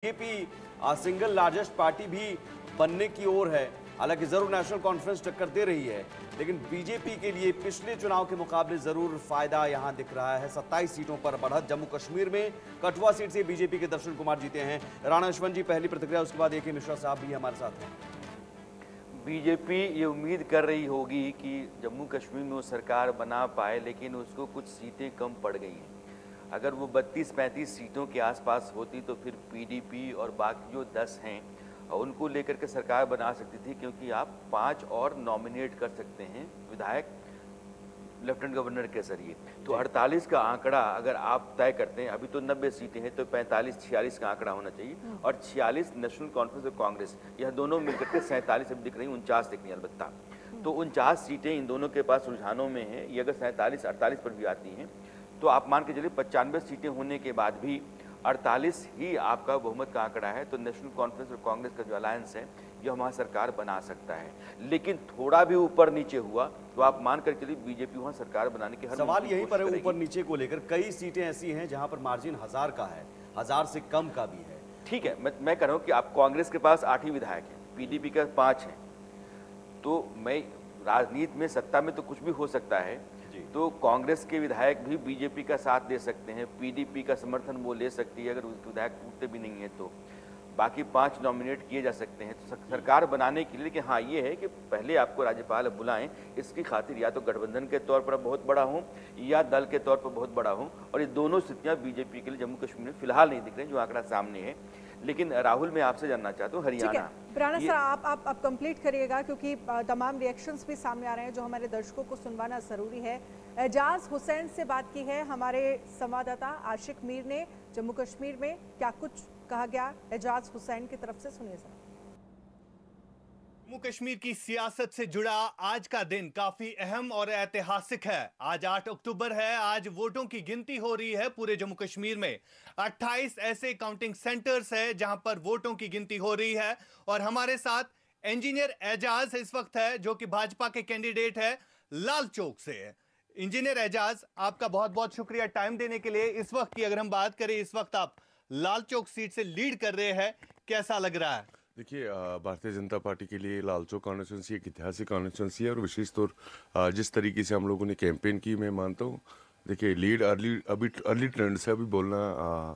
BJP single largest party भी बनने की ओर है। हालांकि जरूर नेशनल कॉन्फ्रेंस टक्कर दे रही है, लेकिन बीजेपी के लिए पिछले चुनाव के मुकाबले जरूर फायदा यहां दिख रहा है। 27 सीटों पर बढ़त। जम्मू कश्मीर में कठुआ सीट से बीजेपी के दर्शन कुमार जीते हैं। राणा यशवंत जी पहली प्रतिक्रिया, उसके बाद AK मिश्रा साहब भी हमारे साथ हैं। बीजेपी ये उम्मीद कर रही होगी कि जम्मू कश्मीर में वो सरकार बना पाए, लेकिन उसको कुछ सीटें कम पड़ गई हैं। अगर वो 32-35 सीटों के आसपास होती तो फिर PDP और बाकी जो 10 हैं उनको लेकर के सरकार बना सकती थी, क्योंकि आप 5 और नॉमिनेट कर सकते हैं विधायक लेफ्टिनेंट गवर्नर के जरिए। तो 48 का आंकड़ा अगर आप तय करते हैं, अभी तो 90 सीटें हैं, तो 45-46 का आंकड़ा होना चाहिए। और 46 नेशनल कॉन्फ्रेंस और कांग्रेस, यह दोनों मिलकर के 47 अब दिख रही, 49 दिख रही है अलबत्ता। तो 49 सीटें इन दोनों के पास रुझानों में हैं। ये अगर 47-48 पर भी आती हैं तो आप मान के चलिए 95 सीटें होने के बाद भी 48 ही आपका बहुमत का आंकड़ा है। तो नेशनल कॉन्फ्रेंस और कांग्रेस का जो अलायंस है यह हमारा सरकार बना सकता है। लेकिन थोड़ा भी ऊपर नीचे हुआ तो आप मान कर चलिए बीजेपी वहां सरकार बनाने की हर सवाल यहीं पर है, ऊपर नीचे को लेकर कई सीटें ऐसी हैं जहां पर मार्जिन 1000 का है, 1000 से कम का भी है। ठीक है, मैं कह रहा हूं कि आप कांग्रेस के पास 8 ही विधायक हैं, PDP का 5 हैं। तो मैं राजनीति में सत्ता में तो कुछ भी हो सकता है। तो कांग्रेस के विधायक भी बीजेपी का साथ दे सकते हैं, PDP का समर्थन वो ले सकती है अगर उसके विधायक टूटते भी नहीं है तो। बाकी 5 नॉमिनेट किए जा सकते हैं तो सरकार बनाने के लिए। लेकिन हाँ, ये है कि पहले आपको राज्यपाल बुलाएं, इसकी खातिर या तो गठबंधन के तौर पर बहुत बड़ा हो या दल के तौर पर बहुत बड़ा हो। और ये दोनों स्थितियां बीजेपी के लिए जम्मू कश्मीर में फिलहाल नहीं दिख रही, जो आंकड़ा सामने है। लेकिन राहुल, मैं आपसे जानना चाहता हूँ, हरियाणा राणा सर आप कंप्लीट करिएगा, क्योंकि तमाम रिएक्शंस भी सामने आ रहे हैं जो हमारे दर्शकों को सुनवाना जरूरी है। एजाज हुसैन से बात की है हमारे संवाददाता आशिक मीर ने। जम्मू कश्मीर में क्या कुछ कहा गया एजाज हुसैन की तरफ से, सुनिए सर। जम्मू कश्मीर की सियासत से जुड़ा आज का दिन काफी अहम और ऐतिहासिक है। आज 8 अक्टूबर है। आज वोटों की गिनती हो रही है पूरे जम्मू कश्मीर में। 28 ऐसे काउंटिंग सेंटर्स है जहां पर वोटों की गिनती हो रही है। और हमारे साथ इंजीनियर एजाज इस वक्त है, जो कि भाजपा के कैंडिडेट है लाल चौक से। इंजीनियर एजाज, आपका बहुत बहुत शुक्रिया टाइम देने के लिए। इस वक्त की अगर हम बात करें, इस वक्त आप लाल चौक सीट से लीड कर रहे हैं, कैसा लग रहा है? देखिए, भारतीय जनता पार्टी के लिए लाल चौक कॉन्स्टिट्यूंसी एक ऐतिहासिक कॉन्स्टिट्यूंसी है। और विशेष तौर जिस तरीके से हम लोगों ने कैंपेन की, मैं मानता हूँ, देखिए लीड अर्ली ट्रेंड से अभी बोलना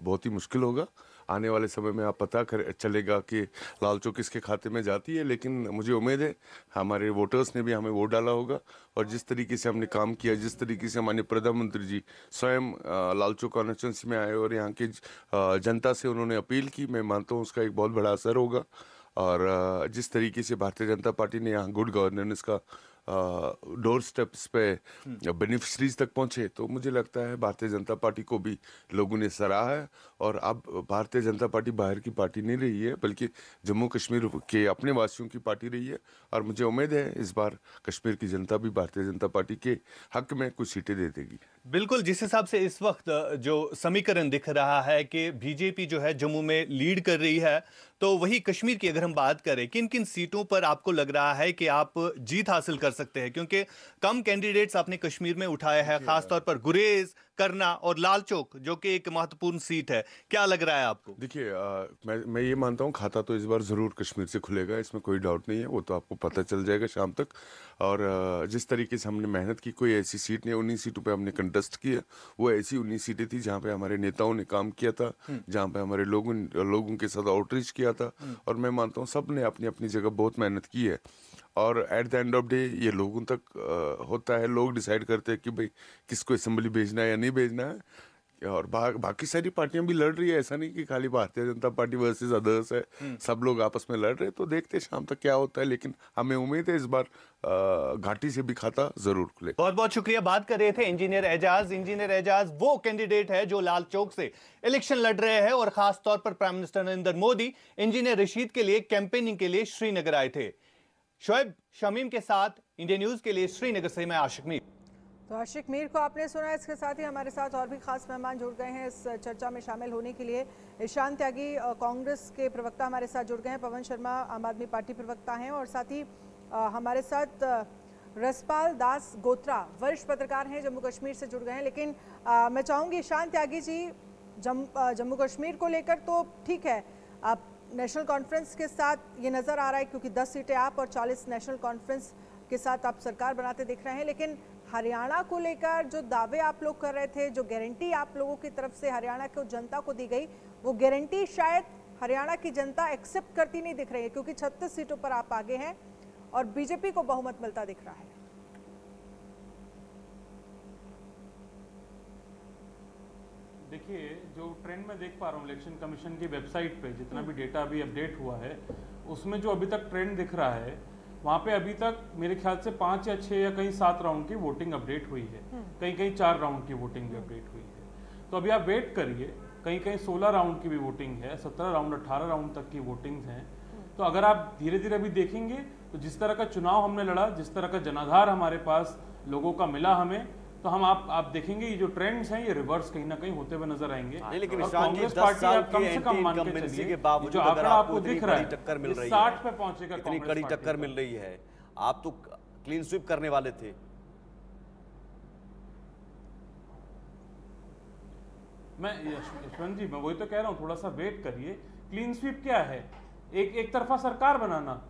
बहुत ही मुश्किल होगा। आने वाले समय में आप पता चलेगा कि लाल चौक किसके खाते में जाती है। लेकिन मुझे उम्मीद है हमारे वोटर्स ने भी हमें वोट डाला होगा। और जिस तरीके से हमने काम किया, जिस तरीके से हमारे प्रधानमंत्री जी स्वयं लाल चौक कॉन्स्टिट्यूंसी में आए और यहाँ की जनता से उन्होंने अपील की, मैं मानता हूँ उसका एक बहुत बड़ा असर होगा। और जिस तरीके से भारतीय जनता पार्टी ने यहाँ गुड गवर्नेंस का डोर स्टेप्स पे बेनिफिशरीज तक पहुंचे, तो मुझे लगता है भारतीय जनता पार्टी को भी लोगों ने सराहा है। और अब भारतीय जनता पार्टी बाहर की पार्टी नहीं रही है, बल्कि जम्मू कश्मीर के अपने वासियों की पार्टी रही है। और मुझे उम्मीद है इस बार कश्मीर की जनता भी भारतीय जनता पार्टी के हक में कुछ सीटें दे देगी। बिल्कुल, जिस हिसाब से इस वक्त जो समीकरण दिख रहा है कि बीजेपी जो है जम्मू में लीड कर रही है, तो वही कश्मीर की अगर हम बात करें, किन किन सीटों पर आपको लग रहा है कि आप जीत हासिल कर सकते हैं? क्योंकि कम कैंडिडेट्स आपने कश्मीर में उठाए हैं, खासतौर पर गुरेज, करना और लाल चौक, जो कि एक महत्वपूर्ण सीट है। क्या लग रहा है आपको? देखिए, मैं ये मानता हूँ खाता तो इस बार ज़रूर कश्मीर से खुलेगा, इसमें कोई डाउट नहीं है। वो तो आपको पता चल जाएगा शाम तक। और जिस तरीके से हमने मेहनत की, कोई ऐसी सीट नहीं, 19 सीटों पे हमने कंटेस्ट किया। वो ऐसी 19 सीटें थी जहाँ पे हमारे नेताओं ने काम किया था, जहाँ पे हमारे लोगों के साथ आउटरीच किया था। और मैं मानता हूँ सब ने अपनी अपनी जगह बहुत मेहनत की है। और at the end of day ये लोगों तक होता है, लोग डिसाइड करते हैं कि भाई किसको असेंबली भेजना है या नहीं भेजना है। और बाकी सारी पार्टियां भी लड़ रही है, ऐसा नहीं कि खाली Bharatiya Janata party versus others है। सब लोग आपस में लड़ रहे हैं, तो देखते हैं शाम तक क्या होता है। लेकिन हमें उम्मीद है इस बार घाटी से भी खाता जरूर खुले। बहुत बहुत शुक्रिया। बात कर रहे थे इंजीनियर एजाज। इंजीनियर एजाज वो कैंडिडेट है जो लाल चौक से इलेक्शन लड़ रहे हैं और खास तौर पर prime minister Narendra Modi engineer Rashid के लिए कैंपेनिंग के लिए श्रीनगर आए थे। शोएब शमीम के साथ इंडिया न्यूज के लिए श्रीनगर से मैं आशिक मीर। तो आशिक मीर को आपने सुना। इसके साथ ही हमारे साथ और भी खास मेहमान जुड़ गए हैं इस चर्चा में शामिल होने के लिए। ईशान त्यागी कांग्रेस के प्रवक्ता हमारे साथ जुड़ गए हैं, पवन शर्मा आम आदमी पार्टी प्रवक्ता हैं, और साथ ही हमारे साथ रसपाल दास गोत्रा वरिष्ठ पत्रकार हैं, जम्मू कश्मीर से जुड़ गए हैं। लेकिन मैं चाहूँगी ईशान त्यागी जी, जम्मू कश्मीर को लेकर तो ठीक है, आप नेशनल कॉन्फ्रेंस के साथ ये नज़र आ रहा है, क्योंकि 10 सीटें आप और 40 नेशनल कॉन्फ्रेंस के साथ आप सरकार बनाते दिख रहे हैं, लेकिन हरियाणा को लेकर जो दावे आप लोग कर रहे थे, जो गारंटी आप लोगों की तरफ से हरियाणा को जनता को दी गई, वो गारंटी शायद हरियाणा की जनता एक्सेप्ट करती नहीं दिख रही है, क्योंकि 36 सीटों पर आप आगे हैं और बीजेपी को बहुमत मिलता दिख रहा है। देखिए, जो ट्रेंड मैं देख पा रहा हूँ इलेक्शन कमीशन की वेबसाइट पे, जितना भी डेटा अभी अपडेट हुआ है, उसमें जो अभी तक ट्रेंड दिख रहा है, वहाँ पे अभी तक मेरे ख्याल से 5 या 6 या कहीं 7 राउंड की वोटिंग अपडेट हुई है, कहीं कहीं 4 राउंड की वोटिंग भी अपडेट हुई है। तो अभी आप वेट करिए, कहीं कहीं 16 राउंड की भी वोटिंग है, 17 राउंड 18 राउंड तक की वोटिंग हैं। तो अगर आप धीरे धीरे अभी देखेंगे तो जिस तरह का चुनाव हमने लड़ा, जिस तरह का जनाधार हमारे पास लोगों का मिला हमें, तो हम आप देखेंगे ये जो ट्रेंड्स हैं ये रिवर्स कहीं ना कहीं होते हुए नजर आएंगे। नहीं, लेकिन और निशान जी, कांग्रेस 10 पार्टी साल आप कम के से कम मान के एंटी-इनकम्बेंसी चलिए, के बावजूद जो अगर आंकड़ा आपको आपको इतनी दिख रहा बड़ी है, टक्कर मिल ये रही 60 है, पे पहुंचेगा इतनी कांग्रेस कड़ी पार्टी टक्कर का। मिल रही है, आप तो क्लीन स्वीप करने वाले थे। मैं यशवंत जी, मैं वही तो कह रहा हूँ, थोड़ा सा वेट करिए। क्लीन स्वीप क्या है? एक तरफा सरकार बनाना।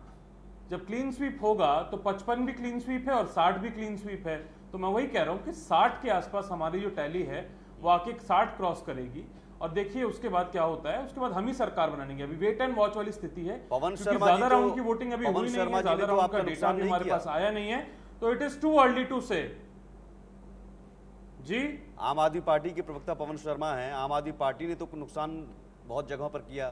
जब क्लीन स्वीप होगा तो 55 भी क्लीन स्वीप है और 60 भी क्लीन स्वीप है। तो मैं वही कह रहा हूँ कि 60 के आसपास हमारी जो टैली है वो आके 60 क्रॉस करेगी, और देखिए उसके बाद क्या होता है। उसके बाद हम ही सरकार बनाएंगे। अभी वेट एंड वॉच वाली स्थिति है। पवन क्योंकि शर्मा ज्यादा जी तो- राउंड की वोटिंग अभी पवन हुई नहीं शर्मा है, जी ने ज्यादा तो राउंड आपका का डेटा नुकसान भी नहीं हमारे किया। पास आया नहीं है, तो it is too early to say. जी, आम आदमी पार्टी के प्रवक्ता पवन शर्मा हैं, आम आदमी पार्टी ने तो नुकसान बहुत जगहों पर किया।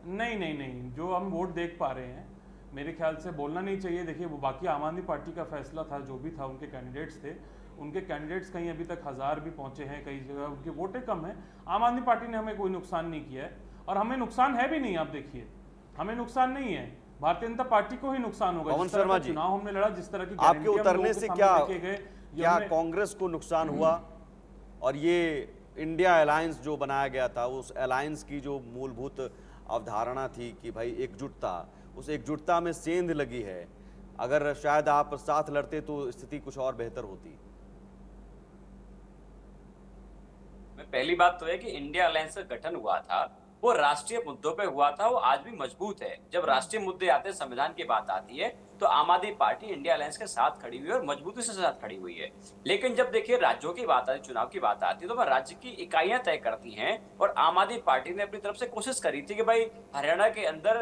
नहीं, जो हम वोट देख पा रहे हैं, मेरे ख्याल से बोलना नहीं चाहिए। देखिए, वो बाकी आम आदमी पार्टी का फैसला था, जो भी था, उनके कैंडिडेट्स थे, उनके कैंडिडेट्स कहीं अभी तक 1000 भी पहुंचे हैं, कई जगह उनकी वोटें कम हैं। आम आदमी पार्टी ने हमें कोई नुकसान नहीं किया है, और हमें नुकसान है भी नहीं। आप देखिए, हमें नुकसान नहीं है, भारतीय जनता पार्टी को ही नुकसान होगा। पवन जिस तरह शर्मा का जी, चुनाव हमने लड़ा, जिस तरह की आपके गारंटियां हम उतरने लोगों से के क्या सामने लेके गए, ये क्या हमने- कांग्रेस को नुकसान हुआ? और ये इंडिया अलायंस जो बनाया गया था, उस अलायंस की जो मूलभूत अवधारणा थी कि भाई एकजुटता, उस एकजुटता में सेंध लगी है। अगर शायद आप साथ लड़ते तो स्थिति कुछ और बेहतर होती। पहली बात तो है कि इंडिया अलायंस का गठन हुआ था, वो राष्ट्रीय मुद्दों पे हुआ था, वो आज भी मजबूत है। जब राष्ट्रीय मुद्दे आते हैं, संविधान की बात आती है, तो आम आदमी पार्टी इंडिया अलायंस के साथ खड़ी हुई है और मजबूती से साथ खड़ी हुई है। लेकिन जब देखिए राज्यों की बात आती है, चुनाव की बात आती है, तो वह राज्य की इकाइयां तय करती हैं। और आम आदमी पार्टी ने अपनी तरफ से कोशिश करी थी कि भाई हरियाणा के अंदर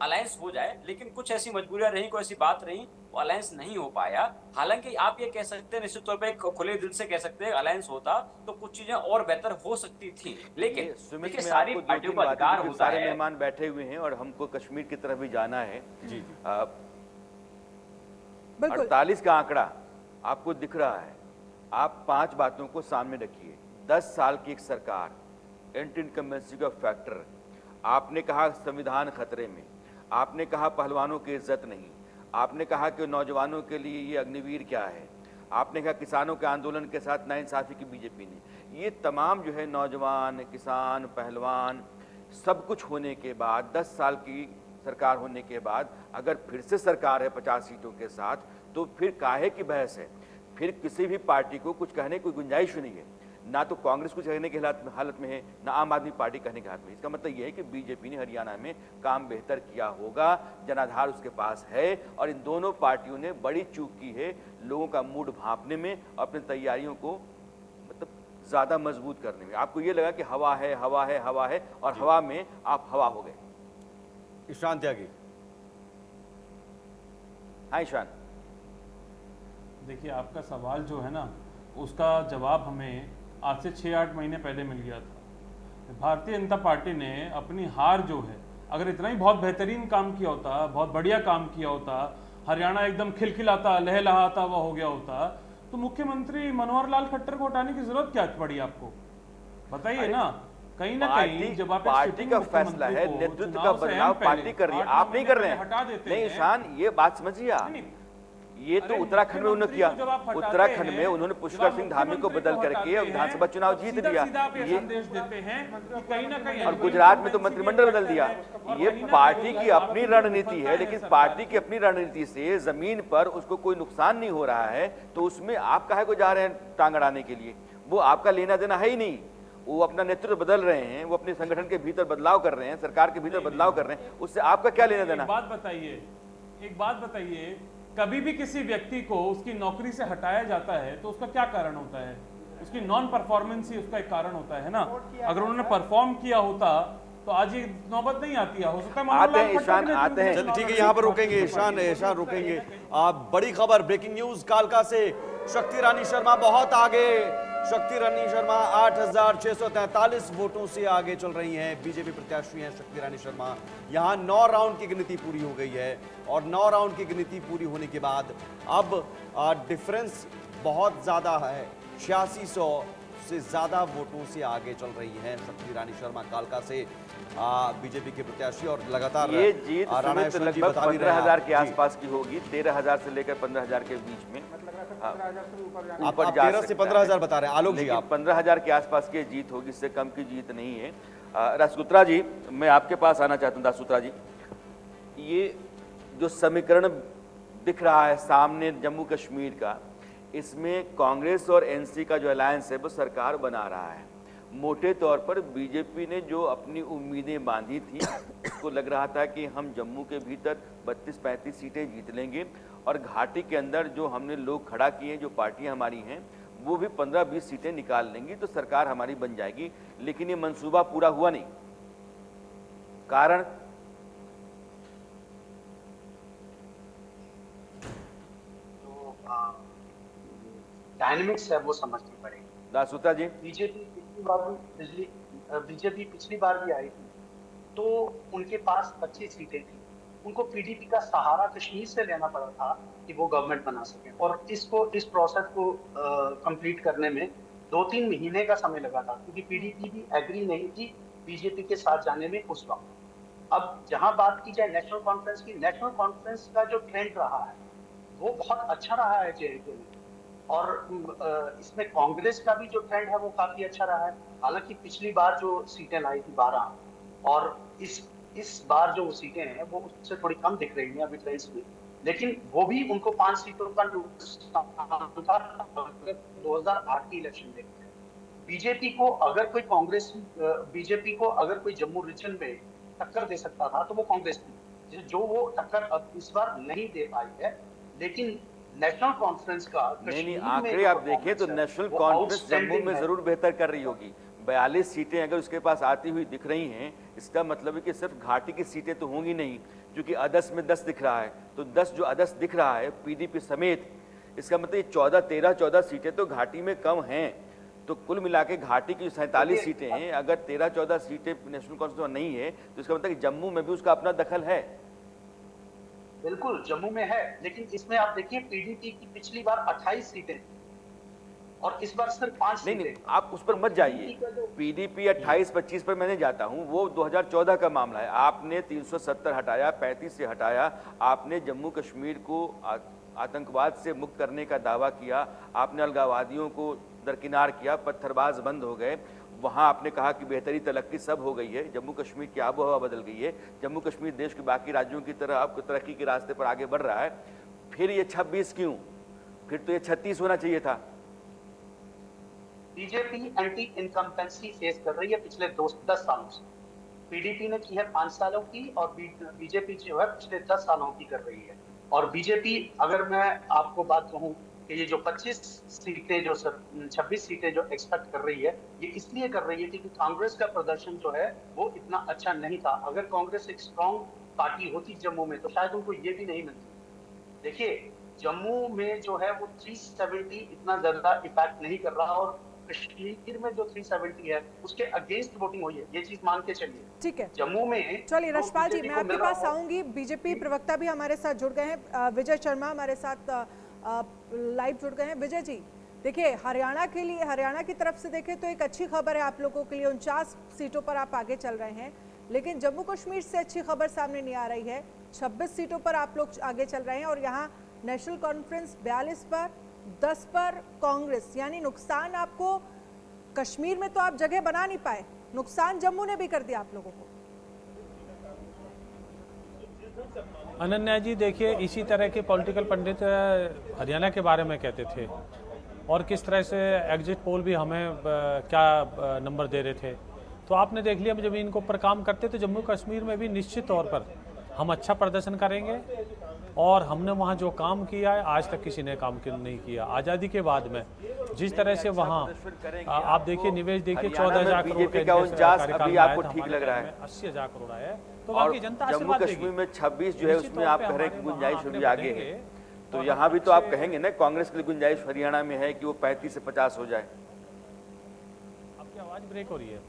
अलायंस हो जाए, लेकिन कुछ ऐसी मजबूरियां रही, कोई ऐसी बात रही, वो अलायंस नहीं हो पाया। हालांकि आप ये कह सकते हैं, निश्चित तौर पे खुले दिल से कह सकते हैं, अलायंस होता तो कुछ चीजें और बेहतर हो सकती थी। लेकिन देखिए, सारी पार्टियों का अधिकार होता सारे है। मेहमान बैठे हुए हैं और हमको कश्मीर की तरफ भी जाना है। जी। 48 का आंकड़ा आपको दिख रहा है। आप 5 बातों को सामने रखिए। 10 साल की एक सरकार, एंटी इनकम्बेंसी का फैक्टर, आपने कहा संविधान खतरे में, आपने कहा पहलवानों की इज्जत नहीं, आपने कहा कि नौजवानों के लिए ये अग्निवीर क्या है, आपने कहा किसानों के आंदोलन के साथ नाइंसाफी की बीजेपी ने। ये तमाम जो है नौजवान, किसान, पहलवान, सब कुछ होने के बाद, 10 साल की सरकार होने के बाद अगर फिर से सरकार है 50 सीटों के साथ, तो फिर काहे की बहस है? फिर किसी भी पार्टी को कुछ कहने की गुंजाइश नहीं है। ना तो कांग्रेस कुछ कहने की हालत में है, ना आम आदमी पार्टी कहने के हाथ में। इसका मतलब यह है कि बीजेपी ने हरियाणा में काम बेहतर किया होगा, जनाधार उसके पास है, और इन दोनों पार्टियों ने बड़ी चूक की है लोगों का मूड भांपने में, अपनी तैयारियों को मतलब ज्यादा मजबूत करने में। आपको ये लगा कि हवा है, हवा है, हवा है, और हवा में आप हवा हो गए। ईशान त्यागी। हाँ ईशान, देखिए, आपका सवाल जो है ना, उसका जवाब हमें आज से 6-8 महीने पहले मिल गया था। भारतीय जनता पार्टी ने अपनी हार जो है, अगर इतना ही बहुत बेहतरीन काम किया होता, बहुत बढ़िया काम किया होता, हरियाणा एकदम खिलखिलाता, लहलहाता हुआ हो गया होता, तो मुख्यमंत्री मनोहर लाल खट्टर को हटाने की जरूरत क्या पड़ी आपको? बताइए ना। कहीं ना कहीं जब आप पार्टी का फैसला है, नेतृत्व का बदलाव पार्टी कर रही है, आप नहीं कर रहे हैं। हटा देते नहीं ईशान, ये बात समझिए आप। ये तो उत्तराखंड में उन्होंने किया। उत्तराखंड में उन्होंने पुष्कर सिंह धामी को बदल करके विधानसभा चुनाव जीत लिया। ये और गुजरात में तो मंत्रिमंडल बदल दिया। ये पार्टी की अपनी रणनीति है, लेकिन पार्टी की अपनी रणनीति से जमीन पर उसको कोई नुकसान नहीं हो रहा है, तो उसमें आप काहे को जा रहे हैं टांग अड़ाने के लिए? वो आपका लेना देना है ही नहीं। वो अपना नेतृत्व बदल रहे हैं, वो अपने संगठन के भीतर बदलाव कर रहे हैं, सरकार के भीतर बदलाव कर रहे हैं, उससे आपका क्या लेना देना? एक बात बताइए, कभी भी किसी व्यक्ति को उसकी नौकरी से हटाया जाता है तो उसका क्या कारण होता है? उसकी नॉन परफॉर्मेंस ही उसका एक कारण होता है ना। अगर उन्होंने परफॉर्म किया होता तो आज ये नौबत नहीं आती है। हो सकता है आते हैं ईशान, आते हैं। चलिए ठीक है, यहाँ पर रुकेंगे ईशान रुकेंगे। आप बड़ी खबर, ब्रेकिंग न्यूज कालका से, शक्ति रानी शर्मा बहुत आगे। शक्ति रानी शर्मा 8,643 वोटों से आगे चल रही हैं। बीजेपी प्रत्याशी हैं शक्ति रानी शर्मा। यहाँ 9 राउंड की गिनती पूरी हो गई है और 9 राउंड की गिनती पूरी होने के बाद अब डिफरेंस बहुत ज्यादा है। 8600 से ज्यादा वोटों से आगे चल रही हैं शक्ति रानी शर्मा कालका से, बीजेपी के प्रत्याशी। और लगातार ये जीत लगभग 15,000 के आसपास की होगी, 13,000 से लेकर 15,000 के बीच में। आप 13 से 15,000 बता रहे हैं आलोक जी, आप 15,000 के आसपास की जीत होगी, इससे कम की जीत नहीं है। राजसूत्रा जी, मैं आपके पास आना चाहता हूँ। राजसूत्रा जी, ये जो समीकरण दिख रहा है सामने जम्मू कश्मीर का, इसमें कांग्रेस और एनसी का जो अलायंस है वो सरकार बना रहा है। मोटे तौर पर बीजेपी ने जो अपनी उम्मीदें बांधी थी, उसको लग रहा था कि हम जम्मू के भीतर 32-35 सीटें जीत लेंगे और घाटी के अंदर जो हमने लोग खड़ा किए, जो पार्टियां हमारी हैं, वो भी 15-20 सीटें निकाल लेंगी तो सरकार हमारी बन जाएगी। लेकिन ये मंसूबा पूरा हुआ नहीं। कारण डायनेमिक्स है वो समझनी पड़ेगी। दासूता जी, बीजेपी पिछली बार भी आई थी तो उनके पास 25 सीटें थी। उनको पीडीपी का सहारा कश्मीर से लेना पड़ा था कि वो गवर्नमेंट बना सके, और इस प्रोसेस को कंप्लीट करने में 2-3 महीने का समय लगा था, क्योंकि पीडीपी भी एग्री नहीं थी बीजेपी के साथ जाने में उस वक्त। अब जहां बात की जाए नेशनल कॉन्फ्रेंस की, नेशनल कॉन्फ्रेंस का जो ट्रेंड रहा है वो बहुत अच्छा रहा है जेएनके में, और इसमें कांग्रेस का भी जो ट्रेंड है वो काफी अच्छा रहा है। हालांकि पिछली बार जो सीटें लाई थी 12, और इस बार जो सीटें हैं वो उससे थोड़ी कम दिख रही हैं अभी ट्रेंड्स में, लेकिन वो भी उनको 5 सीटों का नुकसान था 2008 की इलेक्शन में। बीजेपी को अगर कोई जम्मू रीजन में टक्कर दे सकता था तो वो कांग्रेस थी, जो वो टक्कर अब इस बार नहीं दे पाई है। लेकिन नेशनल कॉन्फ्रेंस का नहीं, आंकड़े आप देखें तो नेशनल कॉन्फ्रेंस जम्मू में जरूर बेहतर कर रही होगी। 42 सीटें अगर उसके पास आती हुई दिख रही हैं, इसका मतलब है कि सिर्फ घाटी की सीटें तो होंगी नहीं, क्योंकि अदस में 10 दिख रहा है, तो 10 जो अदस दिख रहा है पीडीपी समेत, इसका मतलब ये 13-14 सीटें तो घाटी में कम हैं। तो कुल मिला के घाटी की 47 सीटें हैं, अगर 13-14 सीटें नेशनल कॉन्फ्रेंस में नहीं है तो इसका मतलब कि जम्मू में भी उसका अपना दखल है। बिल्कुल जम्मू में है, लेकिन इसमें आप देखिए पीडीपी की पिछली बार 28 सीटें और इस बार सिर्फ 5 सीटें। नहीं, आप उस पर मत जाइए। पीडीपी 28-25 पर मैं नहीं जाता हूं, वो 2014 का मामला है। आपने 370 हटाया, 35 से हटाया, आपने जम्मू कश्मीर को आतंकवाद से मुक्त करने का दावा किया, आपने अलगाववादियों को दरकिनार किया, पत्थरबाज बंद हो गए, वहाँ आपने कहा कि बेहतरी तरक्की सब हो गई है, जम्मू कश्मीर की आबो हवा बदल गई है, जम्मू कश्मीर देश के बाकी राज्यों की तरह अब तरक्की के रास्ते पर आगे बढ़ रहा है। फिर ये 26 क्यों? फिर तो ये 36 होना चाहिए था। बीजेपी एंटी इनकम्पेंसी फेस कर रही है पिछले 10 सालों से। पीडीपी ने की है 5 सालों की और बीजेपी जो है पिछले 10 सालों की कर रही है। और बीजेपी, अगर मैं आपको बात कहूँ कि ये जो 26 सीटें जो 26 सीटें जो एक्सपेक्ट कर रही है, ये इसलिए कर रही है क्योंकि कांग्रेस का प्रदर्शन जो है वो इतना अच्छा नहीं था। अगर कांग्रेस एक स्ट्रॉन्ग पार्टी होती जम्मू में तो शायद उनको ये भी नहीं मिलती। देखिए जम्मू में जो है वो 370 इतना ज्यादा इफेक्ट नहीं कर रहा, और कश्मीर में जो 370 है उसके अगेंस्ट वोटिंग हुई है, ये चीज मान के चलिए। ठीक है, जम्मू में चलिए रशपाल जी, मैं आपके पास आऊंगी। बीजेपी प्रवक्ता भी हमारे साथ जुड़ गए हैं, विजय शर्मा हमारे साथ लाइव जुड़ गए हैं। विजय जी, देखिए हरियाणा की तरफ से देखें तो एक अच्छी खबर है आप लोगों के लिए, 49 सीटों पर आप आगे चल रहे हैं, लेकिन जम्मू कश्मीर से अच्छी खबर सामने नहीं आ रही है। 26 सीटों पर आप लोग आगे चल रहे हैं और यहाँ नेशनल कॉन्फ्रेंस 42 पर, 10 पर कांग्रेस, यानी नुकसान आपको कश्मीर में तो आप जगह बना नहीं पाए, नुकसान जम्मू ने भी कर दिया आप लोगों को। अनन्या जी, देखिए इसी तरह के पॉलिटिकल पंडित हरियाणा के बारे में कहते थे और किस तरह से एग्जिट पोल भी हमें क्या नंबर दे रहे थे। तो आपने देख लिया जब इनके ऊपर काम करते तो जम्मू कश्मीर में भी निश्चित तौर पर हम अच्छा प्रदर्शन करेंगे। और हमने वहाँ जो काम किया है आज तक किसी ने काम नहीं किया। आज़ादी के बाद में जिस तरह से वहाँ आप देखिए निवेश देखिए 14,000 करोड़ का अभी आपको ठीक लग रहा है, 80,000 करोड़ आया है। तो वहाँ की जनता जम्मू कश्मीर में 26 जो है उसमें आप कह रहे हैं कि गुंजाइश अभी आगे है, तो यहाँ भी तो आप कहेंगे ना कांग्रेस की गुंजाइश हरियाणा में है कि वो 35 से 50 हो जाए। आपकी आवाज ब्रेक हो रही है।